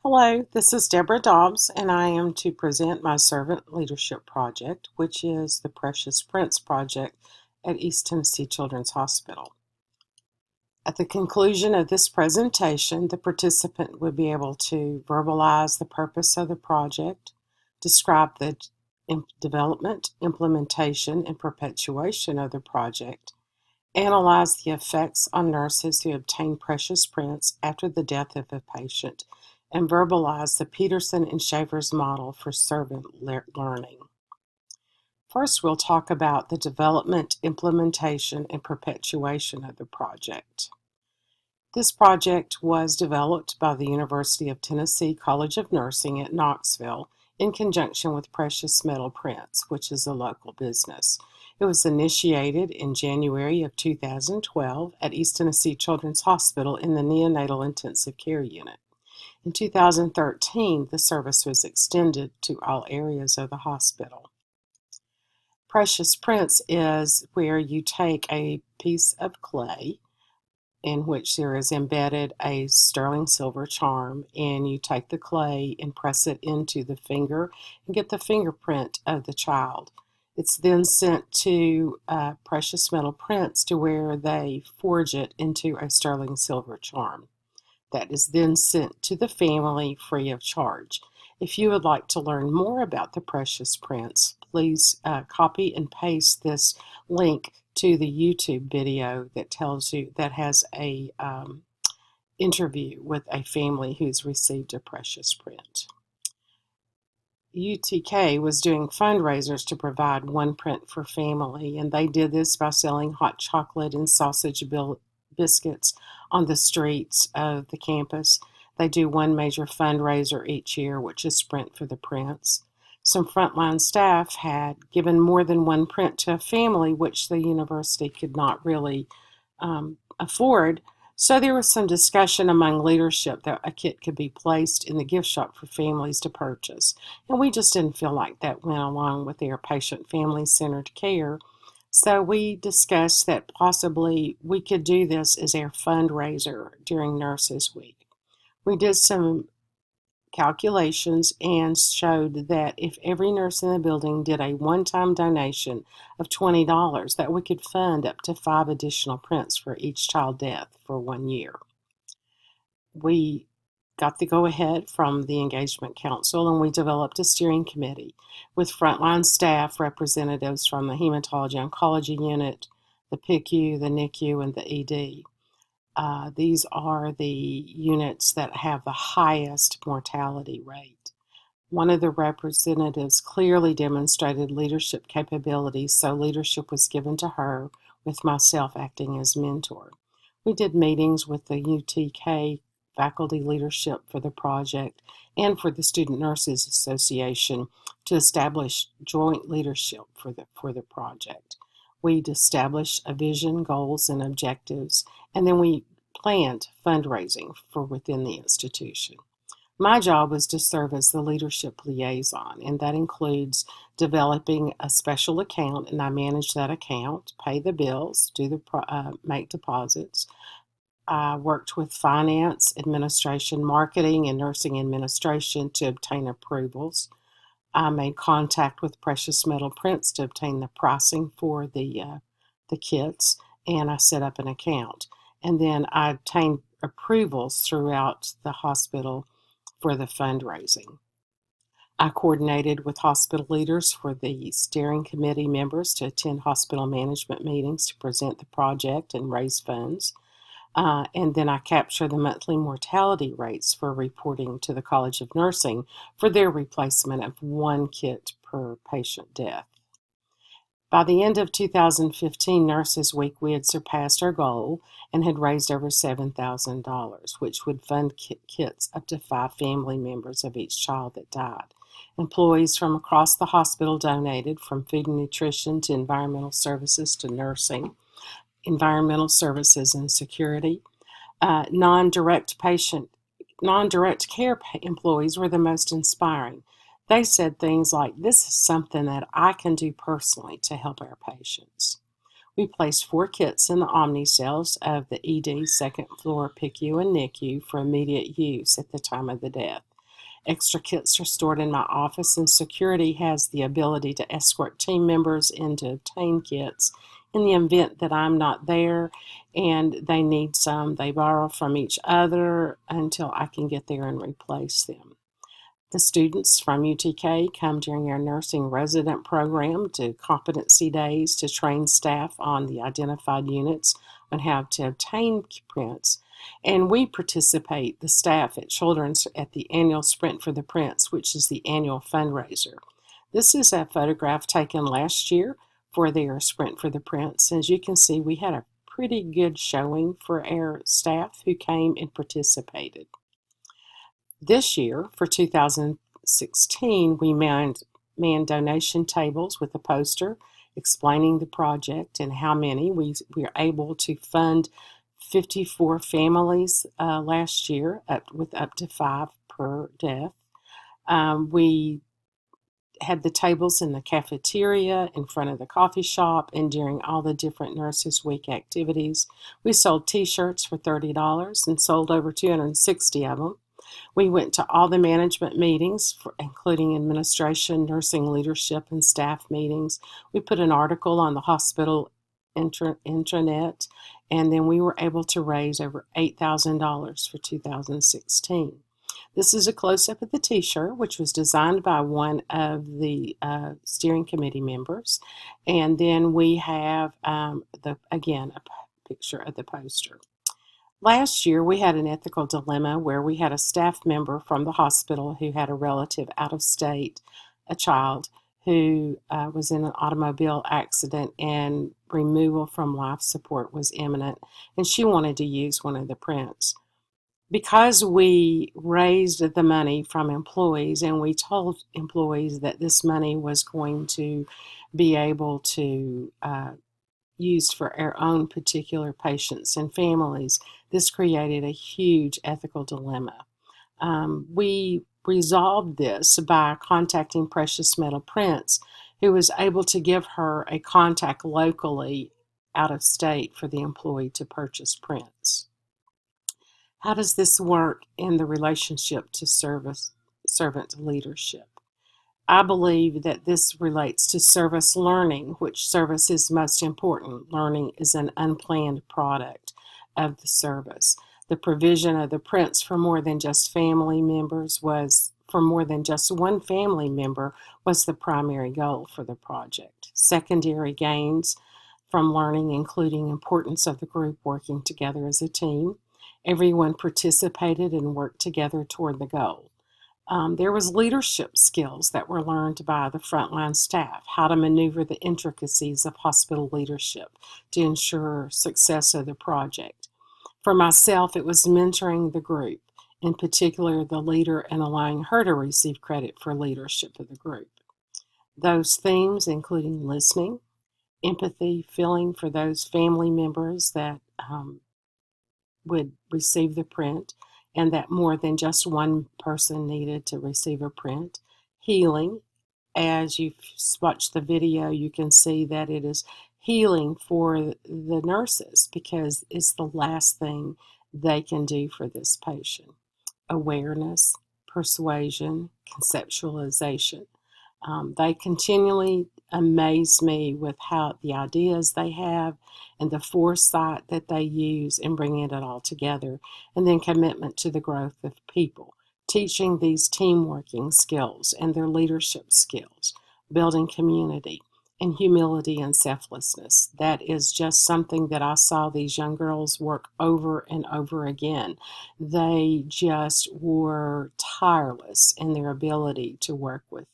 Hello, this is Deborah Dobbs, and I am to present my Servant Leadership Project, which is the Precious Prince Project at East Tennessee Children's Hospital. At the conclusion of this presentation, the participant would be able to verbalize the purpose of the project, describe the development, implementation, and perpetuation of the project, analyze the effects on nurses who obtain Precious Prince after the death of a patient, and verbalize the Peterson and Shavers model for servant learning. First, we'll talk about the development, implementation, and perpetuation of the project. This project was developed by the University of Tennessee College of Nursing at Knoxville in conjunction with Precious Metal Prints, which is a local business. It was initiated in January of 2012 at East Tennessee Children's Hospital in the Neonatal Intensive Care Unit. In 2013, the service was extended to all areas of the hospital. Precious Prince is where you take a piece of clay in which there is embedded a sterling silver charm, and you take the clay and press it into the finger and get the fingerprint of the child. It's then sent to Precious Metal Prints to where they forge it into a sterling silver charm. That is then sent to the family free of charge. If you would like to learn more about the Precious Prince, please copy and paste this link to the YouTube video that has a interview with a family who's received a Precious Print. UTK was doing fundraisers to provide one print for family, and they did this by selling hot chocolate and sausage biscuits on the streets of the campus. They do one major fundraiser each year, which is Sprint for the Prince. Some frontline staff had given more than one print to a family, which the university could not really afford. So there was some discussion among leadership that a kit could be placed in the gift shop for families to purchase. And we just didn't feel like that went along with their patient family-centered care. So we discussed that possibly we could do this as our fundraiser during Nurses Week. We did some calculations and showed that if every nurse in the building did a one-time donation of $20, that we could fund up to 5 additional prints for each child death for 1 year. We got the go-ahead from the Engagement Council, and we developed a steering committee with frontline staff, representatives from the Hematology Oncology Unit, the PICU, the NICU, and the ED. These are the units that have the highest mortality rate. One of the representatives clearly demonstrated leadership capabilities, so leadership was given to her, with myself acting as mentor. We did meetings with the UTK faculty leadership for the project and for the Student Nurses Association to establish joint leadership for the project. We'd establish a vision, goals, and objectives, and then we planned fundraising for within the institution. My job was to serve as the leadership liaison, and that includes developing a special account, and I manage that account, pay the bills, make deposits. I worked with finance, administration, marketing, and nursing administration to obtain approvals. I made contact with Precious Metal Prints to obtain the pricing for the kits, and I set up an account. And then I obtained approvals throughout the hospital for the fundraising. I coordinated with hospital leaders for the steering committee members to attend hospital management meetings to present the project and raise funds. And then I capture the monthly mortality rates for reporting to the College of Nursing for their replacement of one kit per patient death. By the end of 2015 Nurses Week, we had surpassed our goal and had raised over $7,000, which would fund kits up to 5 family members of each child that died. Employees from across the hospital donated, from food and nutrition to environmental services to nursing, environmental services and security. Non-direct care employees were the most inspiring. They said things like, "This is something that I can do personally to help our patients." We placed 4 kits in the Omni cells of the ED, second floor PICU, and NICU for immediate use at the time of the death. Extra kits are stored in my office, and security has the ability to escort team members in to obtain kits in the event that I'm not there and they need some. They borrow from each other until I can get there and replace them. The students from UTK come during our nursing resident program to competency days to train staff on the identified units on how to obtain prints. And we participate, the staff at Children's, at the annual Sprint for the Prints, which is the annual fundraiser. This is a photograph taken last year for their Sprint for the Prints. As you can see, we had a pretty good showing for our staff who came and participated. This year, for 2016, we manned donation tables with a poster explaining the project and how many. We were able to fund 54 families last year, with up to 5 per death. We had the tables in the cafeteria, in front of the coffee shop, and during all the different Nurses Week activities. We sold t-shirts for $30 and sold over 260 of them. We went to all the management meetings, including administration, nursing leadership, and staff meetings. We put an article on the hospital intranet, and then we were able to raise over $8,000 for 2016. This is a close-up of the t-shirt, which was designed by one of the steering committee members. And then we have, again, a picture of the poster. Last year, we had an ethical dilemma where we had a staff member from the hospital who had a relative out of state, a child, who was in an automobile accident and removal from life support was imminent, and she wanted to use one of the prints. Because we raised the money from employees and we told employees that this money was going to be able to used for our own particular patients and families, this created a huge ethical dilemma. We resolved this by contacting Precious Metal Prints, who was able to give her a contact locally out of state for the employee to purchase prints. How does this work in the relationship to servant leadership? I believe that this relates to service learning, which service is most important. Learning is an unplanned product of the service. The provision of the prints for more than just family members for more than just one family member was the primary goal for the project. Secondary gains from learning including importance of the group working together as a team. Everyone participated and worked together toward the goal. There was leadership skills that were learned by the frontline staff, how to maneuver the intricacies of hospital leadership to ensure success of the project. For myself, it was mentoring the group, in particular the leader, and allowing her to receive credit for leadership of the group. Those themes including listening, empathy, feeling for those family members that would receive the print, and that more than just one person needed to receive a print. Healing, as you've watched the video, you can see that it is healing for the nurses because it's the last thing they can do for this patient. Awareness, persuasion, conceptualization. They continually amaze me with how the ideas they have and the foresight that they use in bringing it all together, and then commitment to the growth of people, teaching these team working skills and their leadership skills, building community, and humility and selflessness. That is just something that I saw these young girls work over and over again. They just were tireless in their ability to work with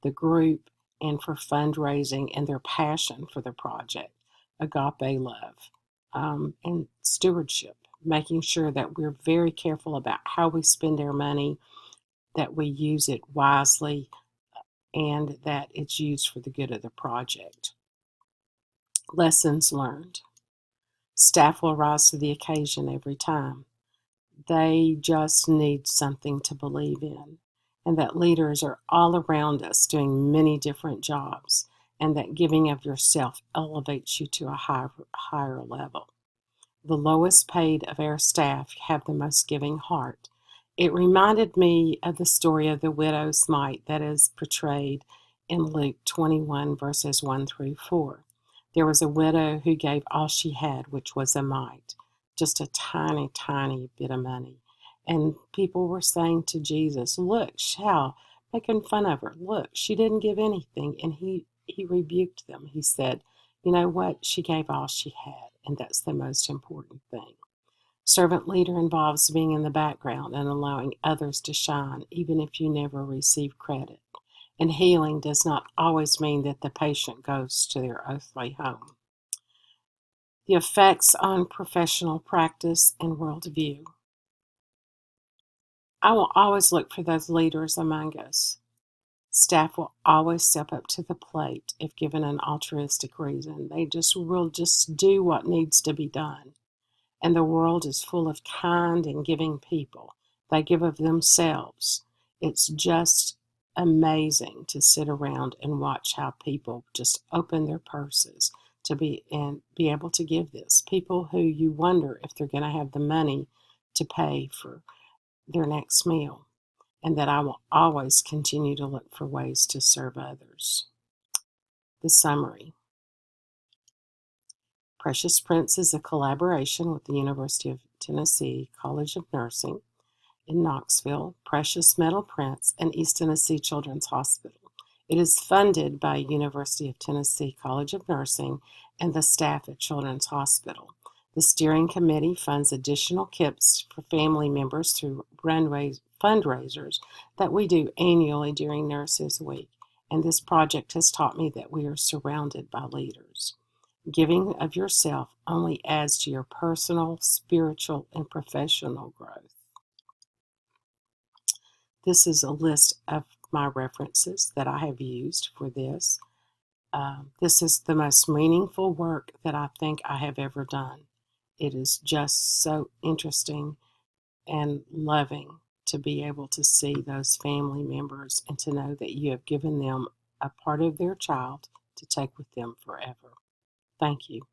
the group and for fundraising, and their passion for the project, agape love, and stewardship, making sure that we're very careful about how we spend our money, that we use it wisely, and that it's used for the good of the project. Lessons learned. Staff will rise to the occasion every time. They just need something to believe in, and that leaders are all around us doing many different jobs, and that giving of yourself elevates you to a higher level. The lowest paid of our staff have the most giving heart, It reminded me of the story of the widow's mite that is portrayed in Luke 21, verses 1 through 4. There was a widow who gave all she had, which was a mite, just a tiny, tiny bit of money. And people were saying to Jesus, "Look, shall," making fun of her. "Look, she didn't give anything." And he rebuked them. He said, "You know what? She gave all she had, and that's the most important thing." Servant leader involves being in the background and allowing others to shine, even if you never receive credit. And healing does not always mean that the patient goes to their earthly home. The effects on professional practice and worldview. I will always look for those leaders among us. Staff will always step up to the plate if given an altruistic reason. They will just do what needs to be done. And the world is full of kind and giving people. They give of themselves. It's just amazing to sit around and watch how people just open their purses to be able to give this. People who you wonder if they're going to have the money to pay for their next meal. And that I will always continue to look for ways to serve others. The summary. Precious Prints is a collaboration with the University of Tennessee College of Nursing in Knoxville, Precious Metal Prints, and East Tennessee Children's Hospital. It is funded by University of Tennessee College of Nursing and the staff at Children's Hospital. The steering committee funds additional kits for family members through fundraisers that we do annually during Nurses Week, and this project has taught me that we are surrounded by leaders. Giving of yourself only adds to your personal, spiritual, and professional growth. This is a list of my references that I have used for this. This is the most meaningful work that I think I have ever done. It is just so interesting and loving to be able to see those family members and to know that you have given them a part of their child to take with them forever. Thank you.